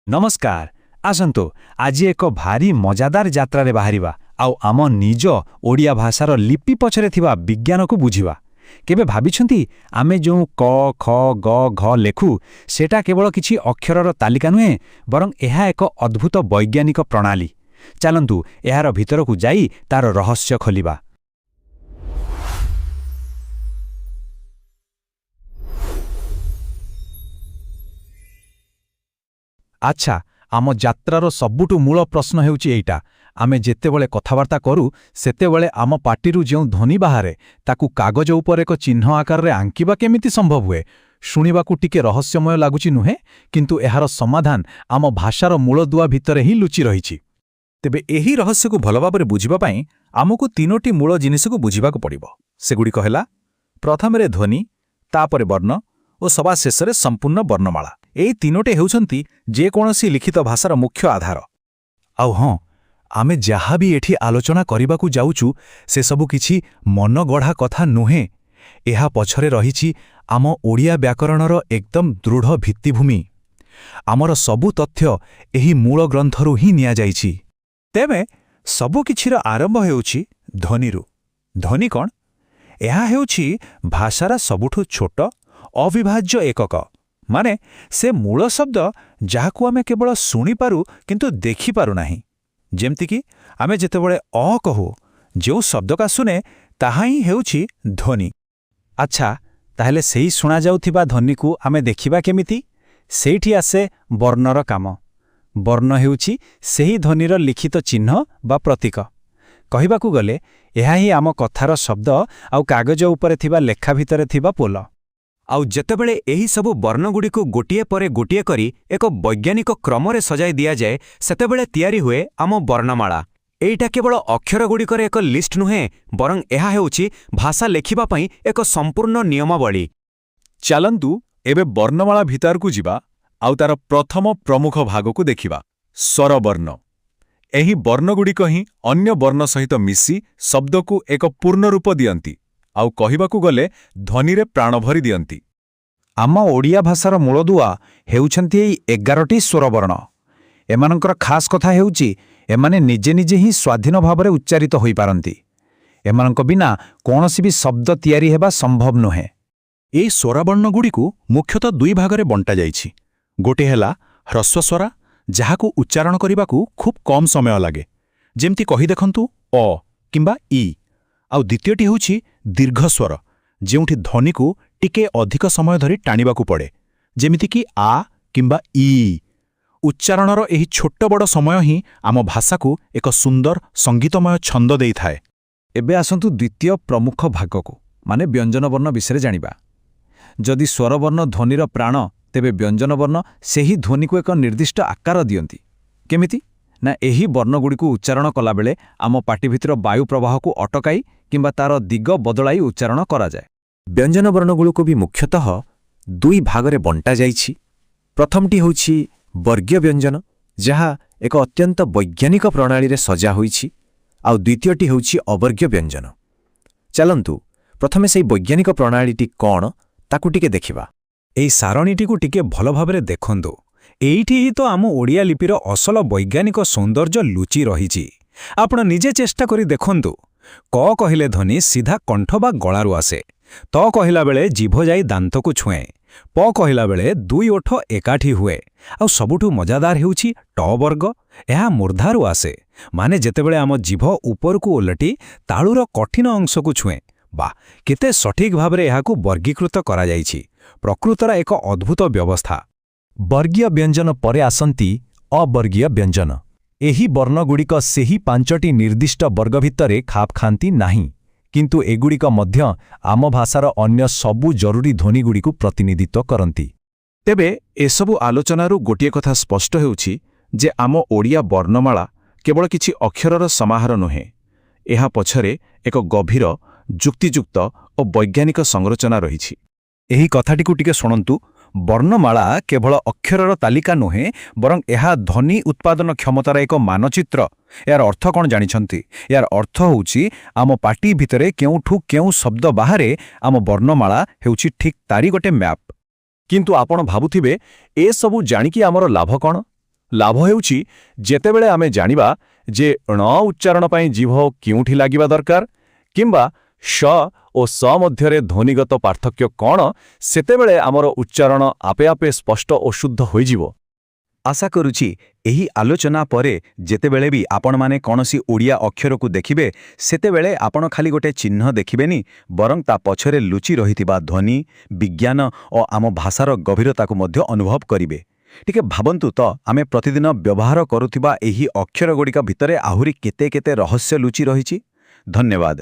नमस्कार आसंतु आज एक भारी मजादार यात्रा बाहरिबा आउ आम निज ओडिया भाषार लिपि पछरे थिबा विज्ञान को बुझिबा। केबे भाबिछंती आमे जो क ख ग घ लेखु सेटा केवल किछि अक्षरर तालिका नुहे बरं एहा एक अद्भुत वैज्ञानिक प्रणाली। चलंतु एहार भितरकु जाई तार रहस्य खोलिबा। आच्छा आम यात्रार सबुठु मूल प्रश्न हेउछि एइटा, आमे जेतेबेले कथावार्ता करू सेतेबेले आम पाटिरू जेउ ध्वनि बाहारे ताकू कागज उपर एक चिन्ह आकाररे आंकिबा केमिति संभव हुए। शुणिबाकू टिके रहस्यमय लागुछि नुहे, किंतु एहार समाधान आम भाषार मूलदुआ भितरे ही लुचि रहिछि। तेबे एही रहस्यकू भल भाबरे बुझिबा पई आमकू तीनोटी मूल जिनिसकू बुझिबाकू पड़िबो। सेगुड़िक हेला प्रथमरे ध्वनि, तापरे वर्ण और सभा शेषरे संपूर्ण वर्णमाला। एई तीनोटे हेउछंती जे कोनोसी लिखित भाषार मुख्य आधार। आउ हाँ, आमे जहाँ भी एठी आलोचना करिबाकू जाउचु से सबु किछि मन गढ़ा कथा नुहे। एहा पछरे रहिछि आम ओडिया व्याकरणर एकदम दृढ़ भित्तिभूमि। आमर सबु तथ्य एही मूल ग्रंथरु ही निया जाइछि। तेबे सबु किछिर आरंभ हेउछि ध्वनिरु। ध्वनि कोन? एहा हेउछि भाषार सबुठु छोट अविभाज्य एकक, माने से मूल शब्द जाहाकू आमे केवल शुणी पारू किंतु देखि पारू नाही। जेमति कि आमे जेतेबेले अ कहू जो शब्द का सुने ताहा ही हेउछि ध्वनि। अच्छा ताहेले सेही सुना जाउथिबा ध्वनि को आमे देखिबा केमिति? सेठी आसे वर्णर काम। वर्ण हेउछि सेही ध्वनिर लिखित चिन्ह बा प्रतीक। कहिबाकू गले एहा ही आम कथार शब्द आउ कागज उपरे थिबा लेखा भितरे थिबा पोल। आउ जेतेबेले एही सबु वर्णगुड़िक गोटिए परे गोटिए करी एक वैज्ञानिक क्रमरे सजाई दिया जाए सेतेबेले तैयारी हुए आम वर्णमाला। एइटा केवल अक्षरगुड़िकर एक लिस्ट नुहे बरं एहा हेउछि भाषा लेखिबा पई एक संपूर्ण नियमावली। चलंतु एबे वर्णमाला भितरकू जिबा आउ तार प्रथम प्रमुख भागकू देखिबा, स्वरवर्ण। एही वर्णगुड़िक ही अन्य वर्ण सहित मिसी शब्दकू एक पूर्ण रूप दियंती आउ कहिबाकू गले ध्वनिरे प्राण भरी दियंती। आम ओडिया भाषार मूलदुआ हेउछंती एई 11टी स्वरवर्ण। एमानंकर खास कथा हेउछि एमाने निजे निजे ही स्वाधीन भावरे उच्चारित होई पारंती। एमानंक बिना कोनोसी भी शब्द तैयारी हेबा संभव नुहे। एई स्वरवर्णगुड़िकू मुख्यतः दुई भागरे बंटा जाइछि। गोटे हेला ह्रस्वस्वरा, जाहाकू उच्चारण करिबाकू खूब कम समय लागे, जेमति कहि देखंतु अ किंबा इ। आउ द्वितीयटी हेउछि दीर्घस्वर, जेउठी ध्वनिकू टिके अधिक समय धरी टाणिबाकू पड़े, जेमिति कि आ किंबा इ। उच्चारणर एही छोट बड़ समय ही आम भाषाकू एक सुंदर संगीतमय छंद देई थाए। एबे आसंतु द्वितीय प्रमुख भागकू माने व्यंजनवर्ण विषय जानिबा। जदि स्वरवर्ण ध्वनिर प्राण तेबे व्यंजनवर्ण सेही ध्वनिकू एक निर्दिष्ट आकार दियंती। केमिति ना एही वर्णगुड़िकू उच्चारण कला बेले आम पाटी भितर वायु प्रवाह को अटकाई किंबा तार दिग बदलाई उच्चारण करा जाए। व्यंजन वर्णगुड़िक भी मुख्यतः दुई भागरे बंटा जाइछि। प्रथमटी होछि वर्गीय व्यंजन, जहा एक अत्यंत वैज्ञानिक प्रणाली रे सजा होइछि, आउ द्वितीयटी होछि अवर्गीय व्यंजन। चलंतु प्रथमे सेई वैज्ञानिक प्रणालीटी कोन ताकू टिके देखिबा। एई सारणीटीकू टिके भल भाबरे देखंतु। एइठी ही तो आम ओडिया लिपिर असल वैज्ञानिक सौंदर्य लुचि रहिछि। आपण निजे चेष्टा करी देखंतु। क कहिले ध्वनि सीधा कंठ बा गळारू आसे। त कहिला बेले जीभ जाई दांत को छुए। प कहिला बेले दुई ओठ एकाठी हुए। आउ सबुठु मजादार हेउछि ट वर्ग। एहा मूर्धारू आसे, माने जेतेबेले आम जीभ उपरकू ओलटी ताळुर कठिन अंश को छुए। बा केते सठिक भाबरे एहाकू वर्गीकृत करा जाइछि। प्रकृतर एक अद्भुत व्यवस्था। वर्गीय व्यंजन परे आसंती अवर्गीय व्यंजन। एही वर्णगुड़िक सेही 5टी निर्दिष्ट वर्ग भितरे खाप खांती नाही, किंतु एगुड़िक मध्य आम भाषार अन्य सबु जरूरी ध्वनिगुड़िकू प्रतिनिधित्व करंती। तेबे एसबु आलोचनारू गोटिए कथा स्पष्ट हेउछि जे आम ओडिया वर्णमाला केवल किछि अक्षरर समाहार नुहे। एहा पछरे एक गभीर जुक्तियुक्त और वैज्ञानिक संरचना रहिछि। एही कथाटिकू टिके शुणंतु। वर्णमाला केवल अक्षरर तालिका नुहे बरं एहा ध्वनि उत्पादन क्षमतार एक मानचित्र। यार अर्थ कौन जानिछंती? यार अर्थ होउछि आम पाटी भितरे केउठू केउ शब्द बाहरे आम वर्णमाला हेउछि ठीक तारी गोटे मैप। किंतु आपण भाबुथिबे ए सबु जानिकी आमर लाभ कौन? ଲାଭ ହେଉଛି ଯେତେବେଳେ ଆମେ ଜାଣିବା ଯେ ଣ ଉଚ୍ଚାରଣ ପାଇଁ ଜିଭ କେଉଁଠି ଲାଗିବା ଦରକାର କିମ୍ବା ଶ ଓ ସ ମଧ୍ୟରେ ଧ୍ୱନିଗତ ପାର୍ଥକ୍ୟ କ'ଣ, ସେତେବେଳେ ଆମର ଉଚ୍ଚାରଣ ଆପେ ଆପେ ସ୍ପଷ୍ଟ ଓ ଶୁଦ୍ଧ ହୋଇଯିବ। ଆଶା କରୁଛି ଏହି ଆଲୋଚନା ପରେ ଯେତେବେଳେ ବି ଆପଣମାନେ କୌଣସି ଓଡ଼ିଆ ଅକ୍ଷରକୁ ଦେଖିବେ ସେତେବେଳେ ଆପଣ ଖାଲି ଗୋଟେ ଚିହ୍ନ ଦେଖିବେନି, ବରଂ ତା ପଛରେ ଲୁଚି ରହିଥିବା ଧ୍ୱନି, ବିଜ୍ଞାନ ଓ ଆମ ଭାଷାର ଗଭୀରତାକୁ ମଧ୍ୟ ଅନୁଭବ କରିବେ। ଟିକେ ଭାବନ୍ତୁ ତ, ଆମେ ପ୍ରତିଦିନ ବ୍ୟବହାର କରୁଥିବା ଏହି ଅକ୍ଷରଗୁଡ଼ିକ ଭିତରେ ଆହୁରି କେତେ କେତେ ରହସ୍ୟ ଲୁଚି ରହିଛି। ଧନ୍ୟବାଦ।